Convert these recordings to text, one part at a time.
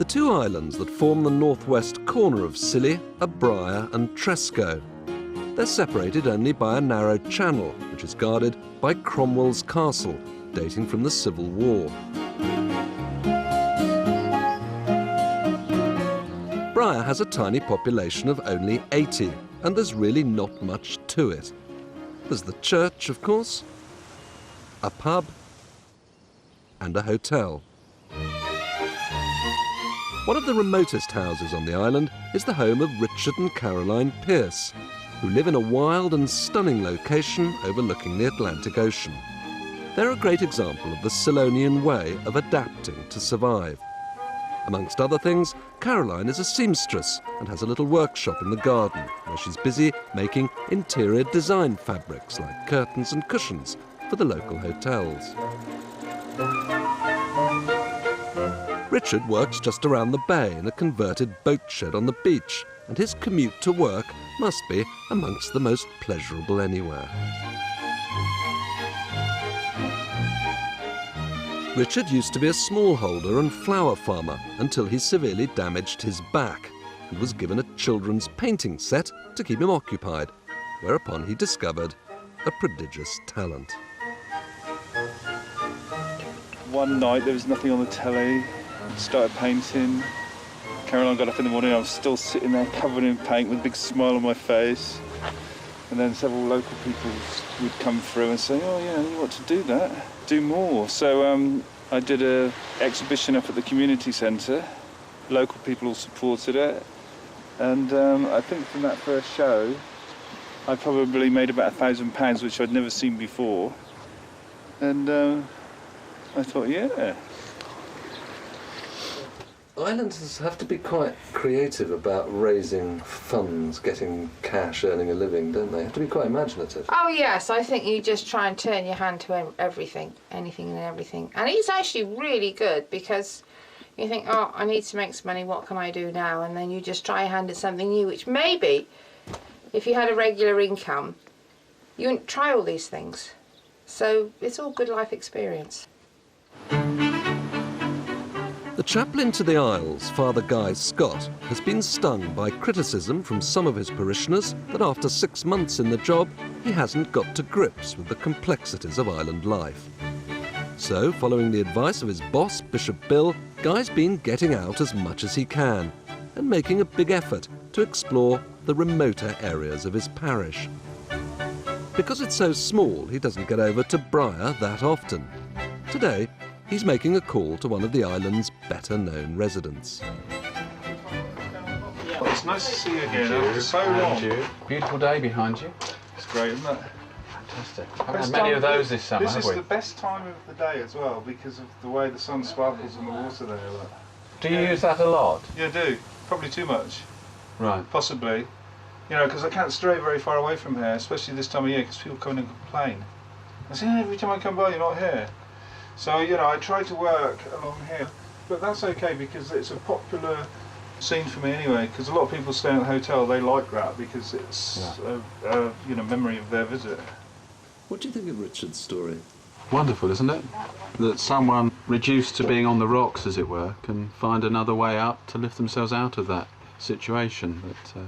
The two islands that form the northwest corner of Scilly are Briar and Tresco. They're separated only by a narrow channel, which is guarded by Cromwell's castle, dating from the Civil War. Briar has a tiny population of only 80, and there's really not much to it. There's the church, of course, a pub, and a hotel. One of the remotest houses on the island is the home of Richard and Caroline Pearce, who live in a wild and stunning location overlooking the Atlantic Ocean. They're a great example of the Cylonian way of adapting to survive. Amongst other things, Caroline is a seamstress and has a little workshop in the garden where she's busy making interior design fabrics like curtains and cushions for the local hotels. Richard works just around the bay in a converted boat shed on the beach, and his commute to work must be amongst the most pleasurable anywhere. Richard used to be a smallholder and flower farmer until he severely damaged his back and was given a children's painting set to keep him occupied, whereupon he discovered a prodigious talent. One night there was nothing on the telly, I started painting. Caroline got up in the morning, I was still sitting there covered in paint with a big smile on my face. And then several local people would come through and say, oh yeah, you want to do that, do more. So I did an exhibition up at the community centre. Local people all supported it. And I think from that first show, I probably made about £1,000, which I'd never seen before. And I thought, yeah. Islanders have to be quite creative about raising funds, getting cash, earning a living, don't they? They have to be quite imaginative. Oh yes, I think you just try and turn your hand to everything, anything and everything. And he's actually really good because you think, oh, I need to make some money, what can I do now? And then you just try your hand at something new, which maybe, if you had a regular income, you wouldn't try all these things. So it's all good life experience. The chaplain to the Isles, Father Guy Scott, has been stung by criticism from some of his parishioners that after 6 months in the job, he hasn't got to grips with the complexities of island life. So, following the advice of his boss, Bishop Bill, Guy's been getting out as much as he can and making a big effort to explore the remoter areas of his parish. Because it's so small, he doesn't get over to Briar that often. Today, he's making a call to one of the island's better-known residents. Well, it's nice to see you again after so long. Beautiful day behind you. It's great, isn't it? Fantastic. Haven't had many of those this summer, have we? This is the best time of the day as well because of the way the sun sparkles in the water there. Do you use that a lot? Yeah, I do. Probably too much. Right. Possibly. You know, because I can't stray very far away from here, especially this time of year, because people come in and complain. I say, every time I come by, you're not here. So, you know, I try to work along here, but that's okay because it's a popular scene for me anyway, because a lot of people stay at the hotel, they like that because it's a you know, memory of their visit. What do you think of Richard's story? Wonderful, isn't it? That someone reduced to being on the rocks, as it were, can find another way up to lift themselves out of that situation. That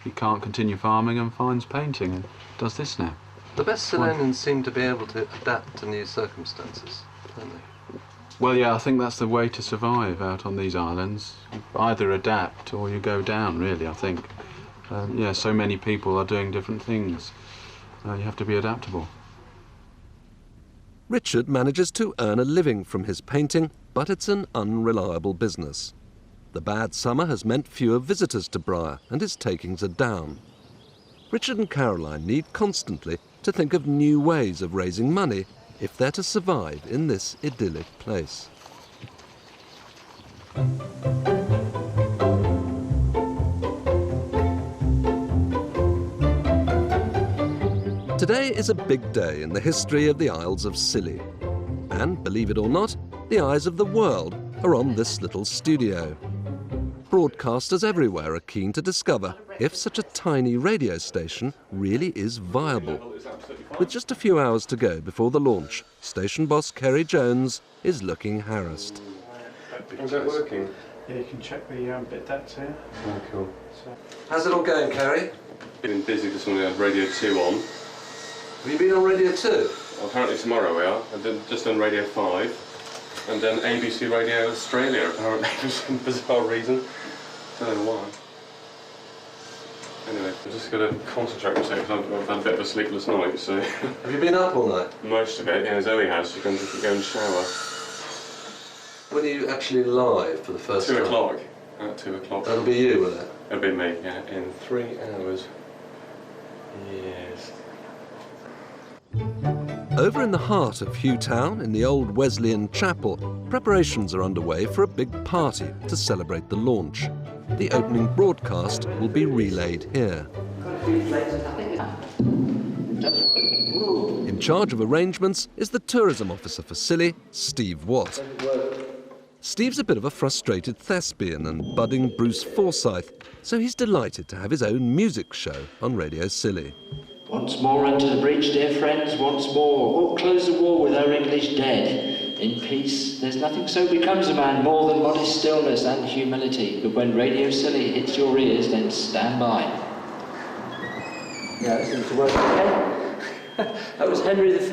he can't continue farming and finds painting and does this now. The best Cylonians seem to be able to adapt to new circumstances, don't they? Well, yeah, I think that's the way to survive out on these islands. You either adapt or you go down, really, I think. Yeah, so many people are doing different things. You have to be adaptable. Richard manages to earn a living from his painting, but it's an unreliable business. The bad summer has meant fewer visitors to Briar, and his takings are down. Richard and Caroline need constantly to think of new ways of raising money if they're to survive in this idyllic place. Today is a big day in the history of the Isles of Scilly. And, believe it or not, the eyes of the world are on this little studio. Broadcasters everywhere are keen to discover if such a tiny radio station really is viable. With just a few hours to go before the launch, station boss Kerry Jones is looking harassed. Is that working? Yeah, you can check the bit depths here. Oh, cool. How's it all going, Kerry? Been busy this morning. I had Radio 2 on. Have you been on Radio 2? Apparently tomorrow we are. I've just done Radio 5. And then ABC Radio Australia, apparently, for some bizarre reason. Don't know why. Anyway, I've just got to concentrate for a second because I've had a bit of a sleepless night, so... Have you been up all night? Most of it, yeah, Zoe has. She can go and shower. When are you actually live for the first 2 time? o'clock. At 2 o'clock. That'll be you, will it? It'll be me, yeah, in 3 hours. Yes. Over in the heart of Hughtown, in the old Wesleyan chapel, preparations are underway for a big party to celebrate the launch. The opening broadcast will be relayed here. In charge of arrangements is the tourism officer for Scilly, Steve Watt. Steve's a bit of a frustrated thespian and budding Bruce Forsyth, so he's delighted to have his own music show on Radio Scilly. Once more unto the breach, dear friends, once more. Oh, close the war with our English dead. In peace, there's nothing so becomes a man more than modest stillness and humility. But when Radio Scilly hits your ears, then stand by. Yeah, that seems to work okay. That was Henry V.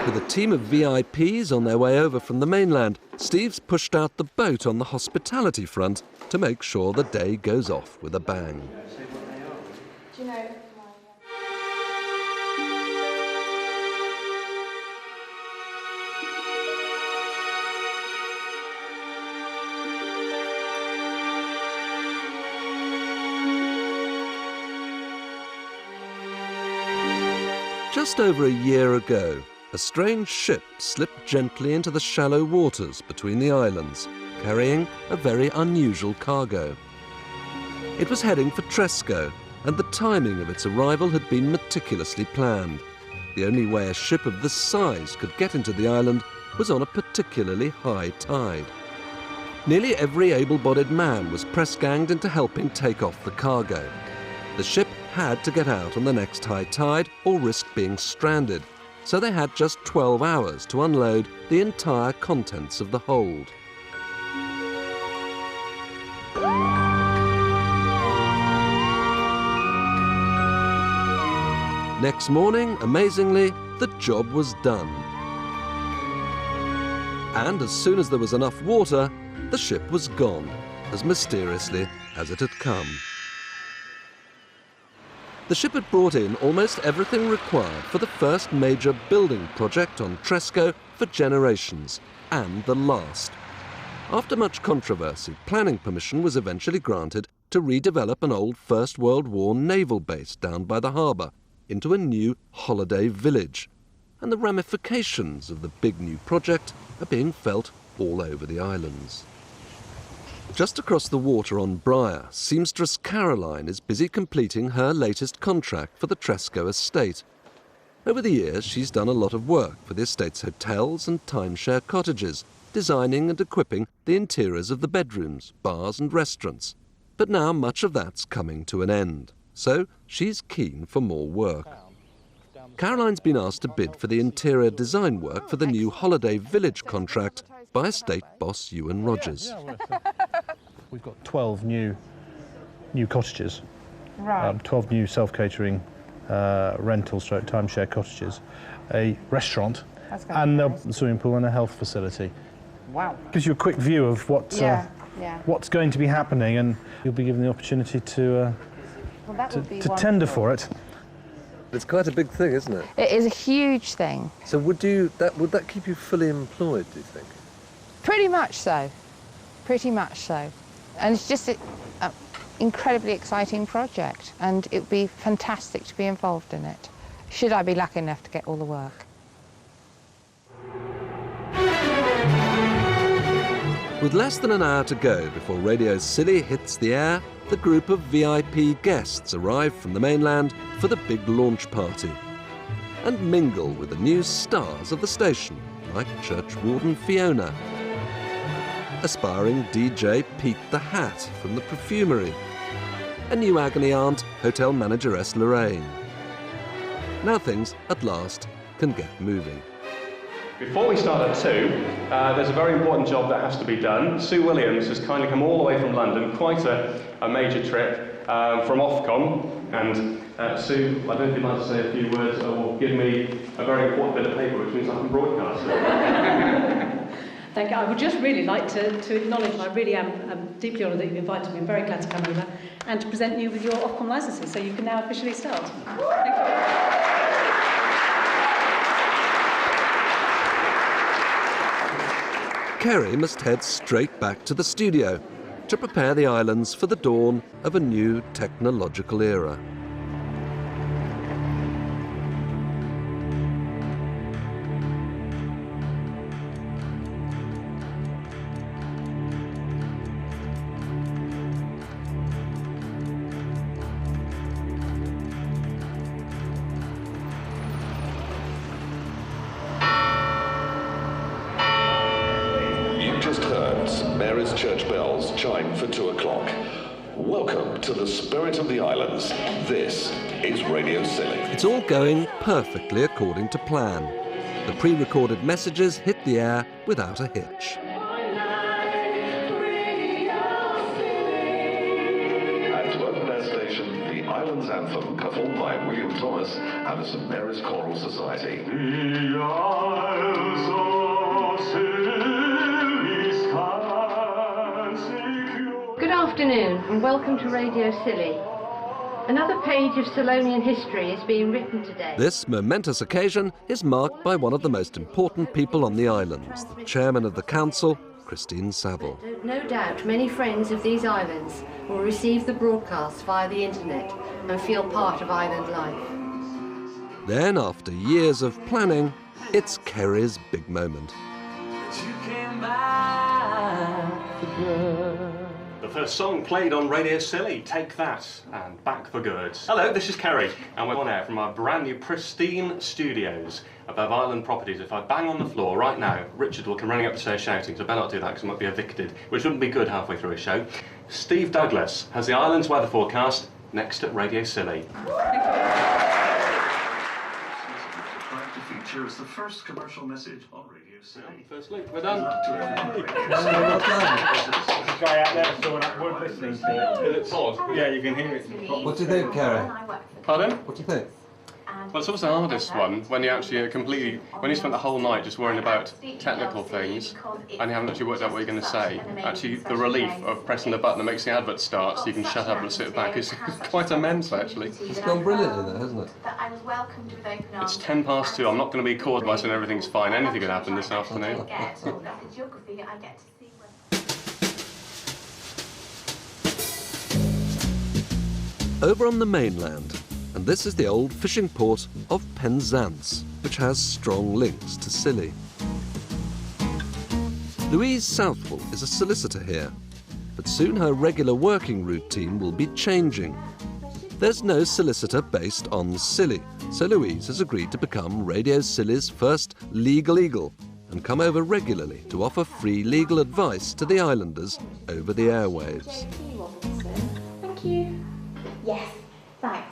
With a team of VIPs on their way over from the mainland, Steve's pushed out the boat on the hospitality front to make sure the day goes off with a bang. Do you know? Just over a year ago, a strange ship slipped gently into the shallow waters between the islands, carrying a very unusual cargo. It was heading for Tresco, and the timing of its arrival had been meticulously planned. The only way a ship of this size could get into the island was on a particularly high tide. Nearly every able-bodied man was press-ganged into helping take off the cargo. The ship had to get out on the next high tide or risk being stranded, so they had just 12 hours to unload the entire contents of the hold. Next morning, amazingly, the job was done. And as soon as there was enough water, the ship was gone, as mysteriously as it had come. The ship had brought in almost everything required for the first major building project on Tresco for generations, and the last. After much controversy, planning permission was eventually granted to redevelop an old First World War naval base down by the harbour into a new holiday village, and the ramifications of the big new project are being felt all over the islands. Just across the water on Briar, seamstress Caroline is busy completing her latest contract for the Tresco estate. Over the years, she's done a lot of work for the estate's hotels and timeshare cottages, designing and equipping the interiors of the bedrooms, bars and restaurants. But now much of that's coming to an end, so she's keen for more work. Caroline's been asked to bid for the interior design work for the new holiday village contract by estate boss Ewan Rogers. We've got 12 new cottages, Right. 12 new self-catering rental/timeshare cottages, a restaurant, That's gonna be and nice. a swimming pool and a health facility. Wow. Gives you a quick view of what's going to be happening, and you'll be given the opportunity to Well, that would be tender for it. It's quite a big thing, isn't it? It is a huge thing. So would that keep you fully employed, do you think? Pretty much so. Pretty much so. And it's just an incredibly exciting project, and it would be fantastic to be involved in it, should I be lucky enough to get all the work. With less than an hour to go before Radio Scilly hits the air, the group of VIP guests arrive from the mainland for the big launch party and mingle with the new stars of the station, like churchwarden Fiona, aspiring DJ Pete the Hat from the Perfumery, a new agony aunt, hotel manageress Lorraine. Now things, at last, can get moving. Before we start at 2, there's a very important job that has to be done. Sue Williams has kindly come all the way from London, quite a major trip, from Ofcom. And Sue, I don't know if you'd like to say a few words or give me a very important bit of paper, which means I can broadcast it. Thank you. I would just really like to acknowledge, and I really am deeply honoured that you've invited me. I'm very glad to come over and to present you with your Ofcom licences, so you can now officially start. Thank you. Kerry must head straight back to the studio to prepare the islands for the dawn of a new technological era. Church bells chime for 2 o'clock. Welcome to the spirit of the islands. This is Radio Scilly. It's all going perfectly according to plan. The pre-recorded messages hit the air without a hitch. At Open Air Station, the Islands Anthem, performed by William Thomas and the St Mary's Choral Society. The Isles of Scilly. Good afternoon and welcome to Radio Scilly. Another page of Scillonian history is being written today. This momentous occasion is marked by one of the most important people on the islands, the chairman of the council, Christine Saville. No doubt many friends of these islands will receive the broadcast via the internet and feel part of island life. Then, after years of planning, it's Kerry's big moment. The first song played on Radio Scilly, Take That, and Back for Good. Hello, this is Kerry, and we're on air from our brand new pristine studios above Island Properties. If I bang on the floor right now, Richard will come running up the stairs shouting, so I better not do that because I might be evicted, which wouldn't be good halfway through a show. Steve Douglas has the island's weather forecast next at Radio Scilly. Feature is the first commercial message on Radio Scilly. First loop, we're done. Well done. There's a guy out there storing up wood listening to it. It's odd. Yeah, you can hear it. What do you think, Kerry? Pardon? What do you think? Well, it's always the hardest one when you actually when you spent the whole night just worrying about technical things and you haven't actually worked out what you're going to say. Actually, the relief of pressing the button that makes the advert start so you can shut up and sit back is quite immense, actually. It's gone brilliantly there, hasn't it? It's 2:10. I'm not going to be caught by saying everything's fine. Anything could happen this afternoon. Over on the mainland, and this is the old fishing port of Penzance, which has strong links to Scilly. Louise Southwell is a solicitor here, but soon her regular working routine will be changing. There's no solicitor based on Scilly, so Louise has agreed to become Radio Scilly's first legal eagle and come over regularly to offer free legal advice to the islanders over the airwaves. Thank you. Yes, thanks.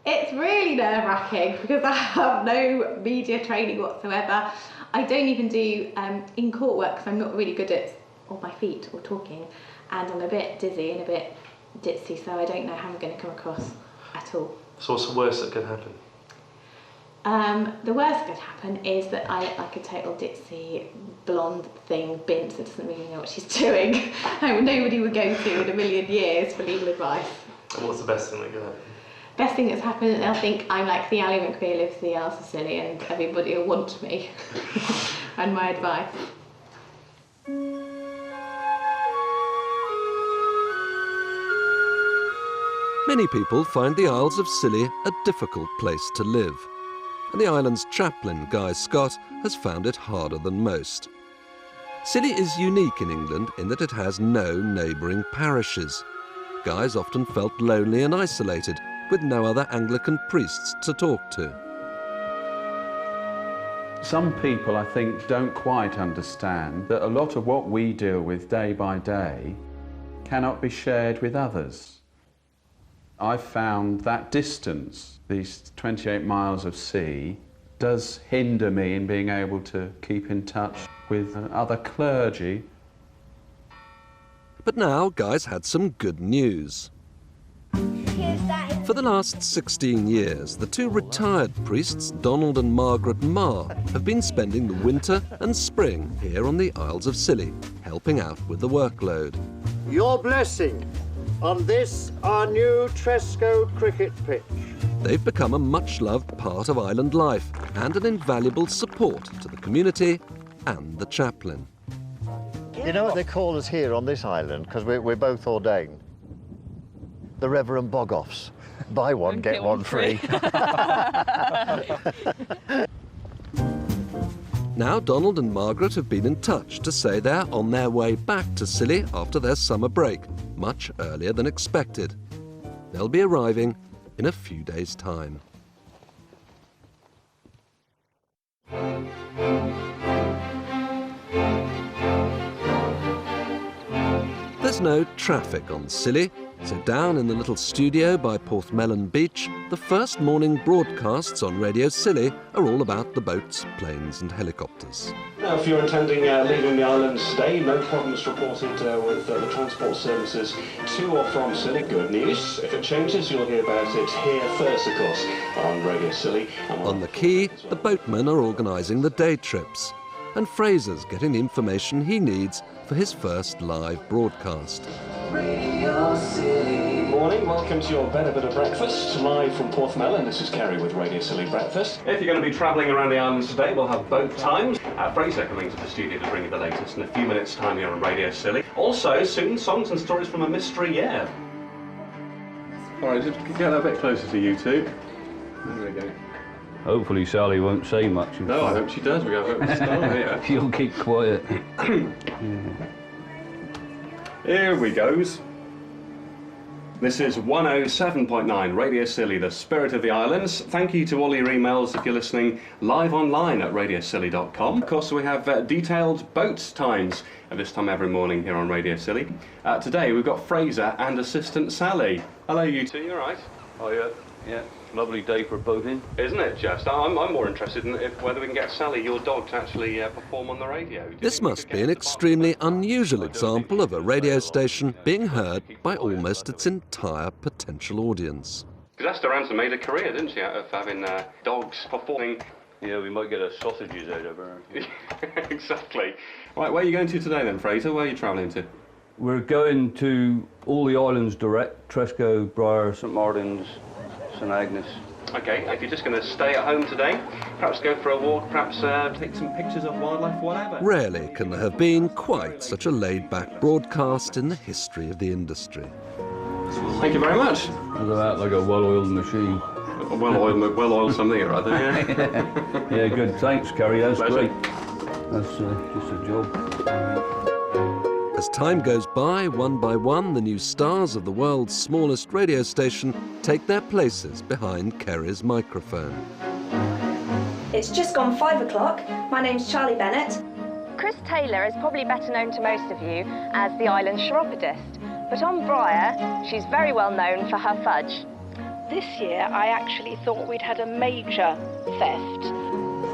It's really nerve-wracking because I have no media training whatsoever. I don't even do in-court work because I'm not really good at on my feet or talking, and I'm a bit dizzy and a bit ditzy, so I don't know how I'm going to come across at all. So what's the worst that could happen? The worst that could happen is that I look like a total ditzy blonde thing, Bint, that doesn't really know what she's doing. Nobody would go to in a million years for legal advice. And what's the best thing that could happen? Best thing that's happened, they'll think I'm like the Ally McBeal of the Isles of Scilly and everybody will want me and my advice. Many people find the Isles of Scilly a difficult place to live, and the island's chaplain, Guy Scott, has found it harder than most. Scilly is unique in England in that it has no neighbouring parishes. Guy's often felt lonely and isolated, with no other Anglican priests to talk to. Some people, I think, don't quite understand that a lot of what we deal with day by day cannot be shared with others. I've found that distance, these 28 miles of sea, does hinder me in being able to keep in touch with other clergy. But now Guy's had some good news. For the last 16 years, the two retired priests, Donald and Margaret Marr, have been spending the winter and spring here on the Isles of Scilly, helping out with the workload. Your blessing on this, our new Tresco cricket pitch. They've become a much-loved part of island life and an invaluable support to the community and the chaplain. You know what they call us here on this island, because we're both ordained? The Reverend Bog-offs. Buy one, get one free. Now Donald and Margaret have been in touch to say they're on their way back to Scilly after their summer break, much earlier than expected. They'll be arriving in a few days' time. There's no traffic on Scilly, so down in the little studio by Porthmelon Beach, the first morning broadcasts on Radio Scilly are all about the boats, planes and helicopters. Now, if you're intending leaving the islands today, no problems reported with the transport services to or from Scilly. Good news. If it changes, you'll hear about it here first, of course, on Radio Scilly. On the quay, the boatmen are organising the day trips, and Fraser's getting the information he needs for his first live broadcast. Radio Scilly. Morning, welcome to your better bit of breakfast, live from Porthmelon. This is Kerry with Radio Scilly Breakfast. If you're going to be travelling around the islands today, we'll have boat times. Fraser coming to the studio to bring you the latest in a few minutes' time here on Radio Scilly. Also, soon, songs and stories from a mystery year. All right, just get that a bit closer to you two. There we go. Hopefully Sally won't say much. No, I hope she does. We have a star here. She'll keep quiet. Here we goes. This is 107.9 Radio Scilly, the spirit of the islands. Thank you to all your emails if you're listening live online at radioscilly.com. Of course, we have detailed boat times at this time every morning here on Radio Scilly. Today we've got Fraser and assistant Sally. Hello, you two. You all right? Oh yeah. Lovely day for boating. Isn't it just? I'm more interested in whether we can get Sally, your dog, to actually perform on the radio. This must be an extremely unusual example of a radio station being heard by almost its entire potential audience. Because Esther Ransom made a career, didn't she, out of having dogs performing? Yeah, we might get our sausages out of her. Exactly. Right, where are you going to today then, Fraser? Where are you travelling to? We're going to all the islands direct. Tresco, Briar, St Martin's, St Agnes. Okay, if you're just going to stay at home today, perhaps go for a walk, perhaps take some pictures of wildlife, whatever. Rarely can there have been quite such a laid-back broadcast in the history of the industry. Thank you very much. Look at that, like a well-oiled machine. Well-oiled something or other, yeah. Yeah, good. Thanks, Kerry. That's Pleasure. great. That's just a job. As time goes by, one by one, the new stars of the world's smallest radio station take their places behind Kerry's microphone. It's just gone 5 o'clock. My name's Charlie Bennett. Chris Taylor is probably better known to most of you as the island chiropodist, but on Briar, she's very well known for her fudge. This year, I actually thought we'd had a major theft.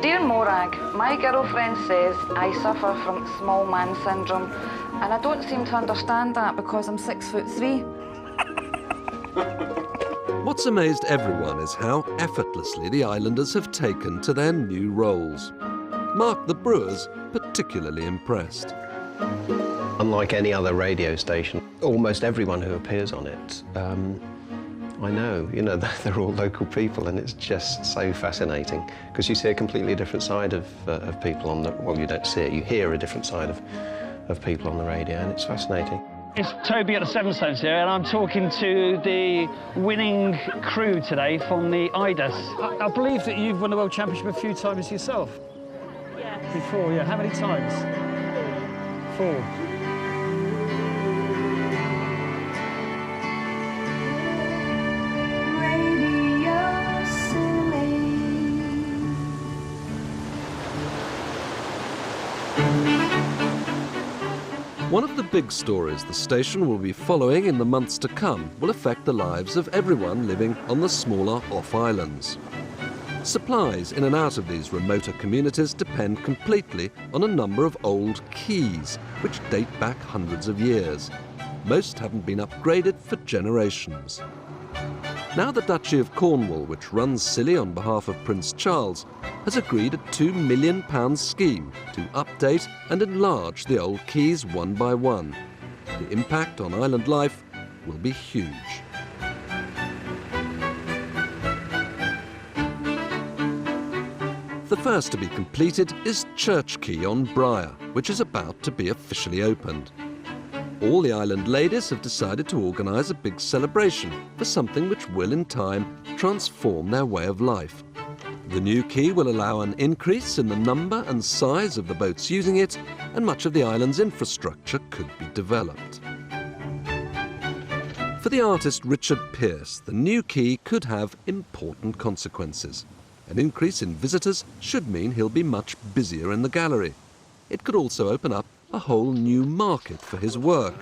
Dear Morag, my girlfriend says I suffer from small man syndrome, and I don't seem to understand that because I'm 6'3". What's amazed everyone is how effortlessly the islanders have taken to their new roles. Mark the Brewer's particularly impressed. Unlike any other radio station, almost everyone who appears on it, I know, they're all local people, and it's just so fascinating because you see a completely different side of people on the, well, you don't see it, you hear a different side of people on the radio, and it's fascinating. It's Toby at the Sevenstones here, and I'm talking to the winning crew today from the IDAS. I believe that you've won the World Championship a few times yourself. Yes. Before, yeah. How many times? 4. One of the big stories the station will be following in the months to come will affect the lives of everyone living on the smaller off-islands. Supplies in and out of these remoter communities depend completely on a number of old quays, which date back hundreds of years. Most haven't been upgraded for generations. Now the Duchy of Cornwall, which runs Scilly on behalf of Prince Charles, has agreed a £2 million scheme to update and enlarge the old quays one by one. The impact on island life will be huge. The first to be completed is Church Quay on Briar, which is about to be officially opened. All the island ladies have decided to organise a big celebration for something which will, in time, transform their way of life. The new quay will allow an increase in the number and size of the boats using it, and much of the island's infrastructure could be developed. For the artist Richard Pearce, the new quay could have important consequences. An increase in visitors should mean he'll be much busier in the gallery. It could also open up a whole new market for his work.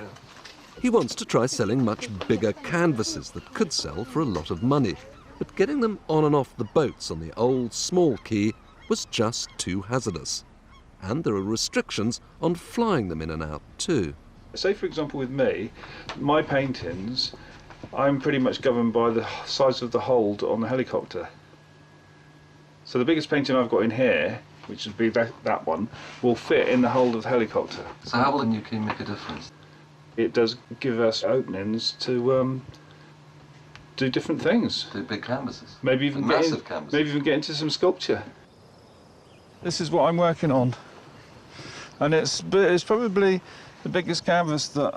He wants to try selling much bigger canvases that could sell for a lot of money, but getting them on and off the boats on the old small quay was just too hazardous. And there are restrictions on flying them in and out too. Say for example with me, my paintings, I'm pretty much governed by the size of the hold on the helicopter. So the biggest painting I've got in here, which would be that one, will fit in the hold of the helicopter. So how will the new quay make a difference? It does give us openings to do different things. Do big canvases? Maybe even massive canvases. Maybe even get into some sculpture. This is what I'm working on, and it's probably the biggest canvas that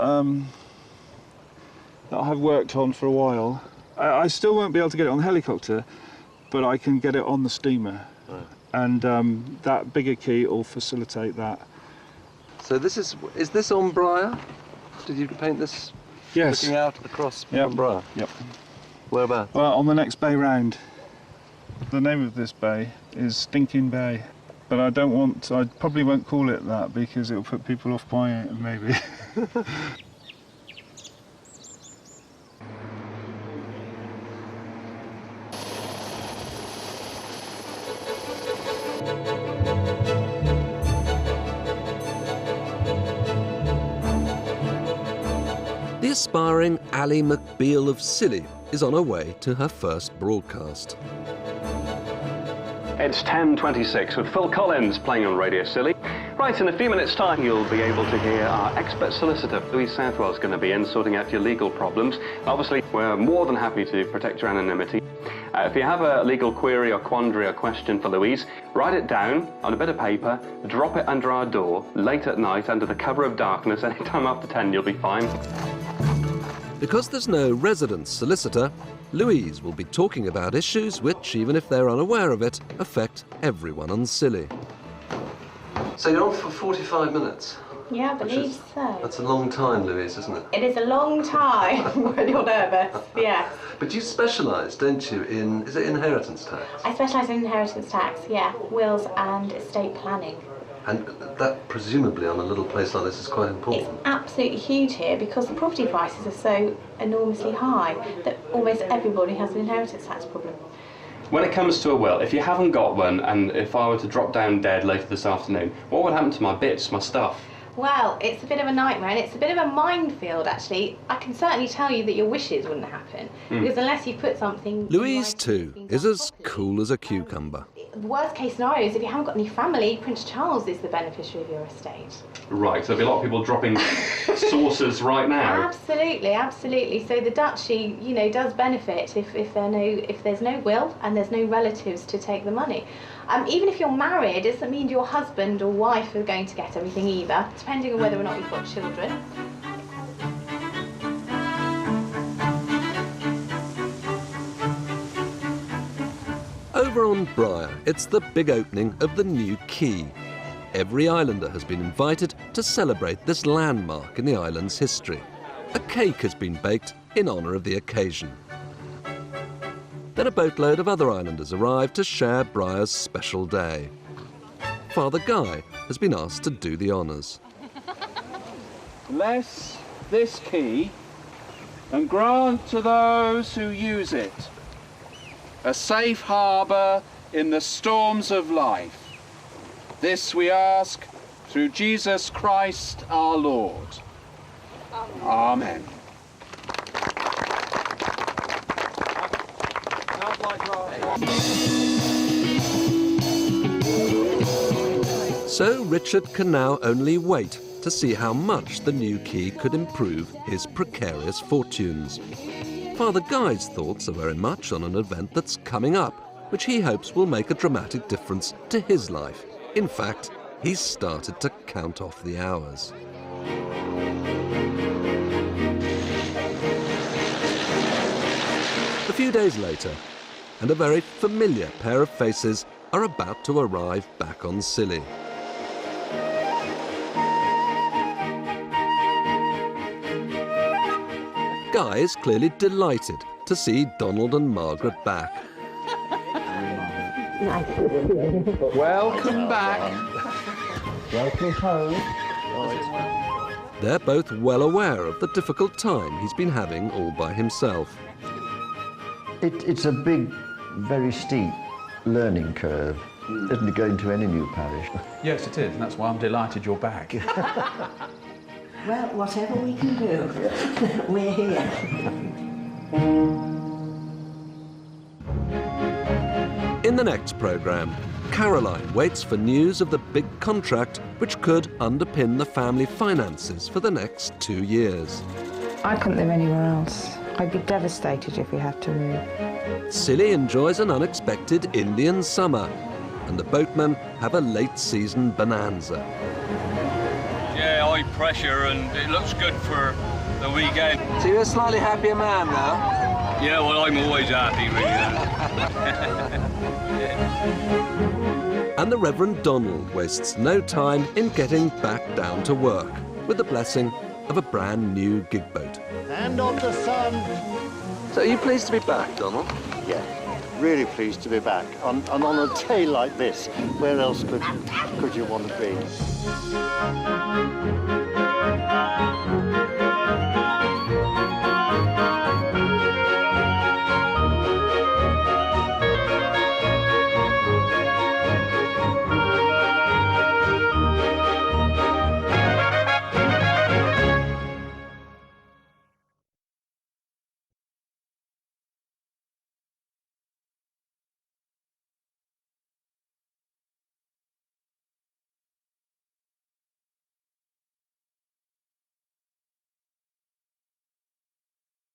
that I've worked on for a while. I still won't be able to get it on the helicopter, but I can get it on the steamer. Right. And that bigger quay will facilitate that. So this is this on Briar? Did you paint this? Yes. Looking out across from Briar? Yep. Whereabouts? Well, on the next bay round. The name of this bay is Stinking Bay, but I probably won't call it that because it'll put people off buying it, maybe. The aspiring Ally McBeal of Scilly is on her way to her first broadcast. It's 10:26 with Phil Collins playing on Radio Scilly. Right, in a few minutes' time you'll be able to hear our expert solicitor, Louise Southwell's going to be in sorting out your legal problems. Obviously, we're more than happy to protect your anonymity. If you have a legal query or quandary or question for Louise, write it down on a bit of paper, drop it under our door, late at night, under the cover of darkness. Any time after 10 you'll be fine. Because there's no resident solicitor, Louise will be talking about issues which, even if they're unaware of it, affect everyone on Scilly. So you're on for 45 minutes? Yeah, I believe so. That's a long time, Louise, isn't it? It is a long time when you're nervous, yeah. But you specialise, don't you, in, is it inheritance tax? I specialise in inheritance tax, yeah, wills and estate planning. And that, presumably, on a little place like this is quite important. It's absolutely huge here because the property prices are so enormously high that almost everybody has an inheritance tax problem. When it comes to a will, if you haven't got one, and if I were to drop down dead later this afternoon, what would happen to my bits, my stuff? Well, it's a bit of a nightmare and it's a bit of a minefield, actually. I can certainly tell you that your wishes wouldn't happen because unless you put something... Louise, too, is as cool as a cucumber. The worst case scenario is if you haven't got any family, Prince Charles is the beneficiary of your estate. Right, so there'll be a lot of people dropping saucers right now. Absolutely, absolutely. So the duchy, you know, does benefit if there's no will and there's no relatives to take the money. Even if you're married, it doesn't mean your husband or wife are going to get everything either, depending on whether or not you've got children. Over on Briar, it's the big opening of the new quay. Every islander has been invited to celebrate this landmark in the island's history. A cake has been baked in honour of the occasion. Then a boatload of other islanders arrived to share Briar's special day. Father Guy has been asked to do the honours. Bless this quay and grant to those who use it a safe harbour in the storms of life. This we ask through Jesus Christ our Lord. Amen. So Richard can now only wait to see how much the new key could improve his precarious fortunes. Father Guy's thoughts are very much on an event that's coming up, which he hopes will make a dramatic difference to his life. In fact, he's started to count off the hours. A few days later, and a very familiar pair of faces are about to arrive back on Scilly. Guy is clearly delighted to see Donald and Margaret back. Welcome back. Welcome home. They're both well aware of the difficult time he's been having all by himself. It's a big, very steep learning curve, isn't it, going to any new parish? Yes, it is, and that's why I'm delighted you're back. Well, whatever we can do, we're here. In the next programme, Caroline waits for news of the big contract which could underpin the family finances for the next 2 years. I couldn't live anywhere else. I'd be devastated if we had to move. Scilly enjoys an unexpected Indian summer, and the boatmen have a late-season bonanza. Yeah, high pressure, and it looks good for the weekend. So you're a slightly happier man now? Yeah, well, I'm always happy, really. And the Reverend Donald wastes no time in getting back down to work, with the blessing of a brand new gig boat. Hand on the sun. So are you pleased to be back, Donald? Yeah, really pleased to be back. And on a day like this, where else could you want to be?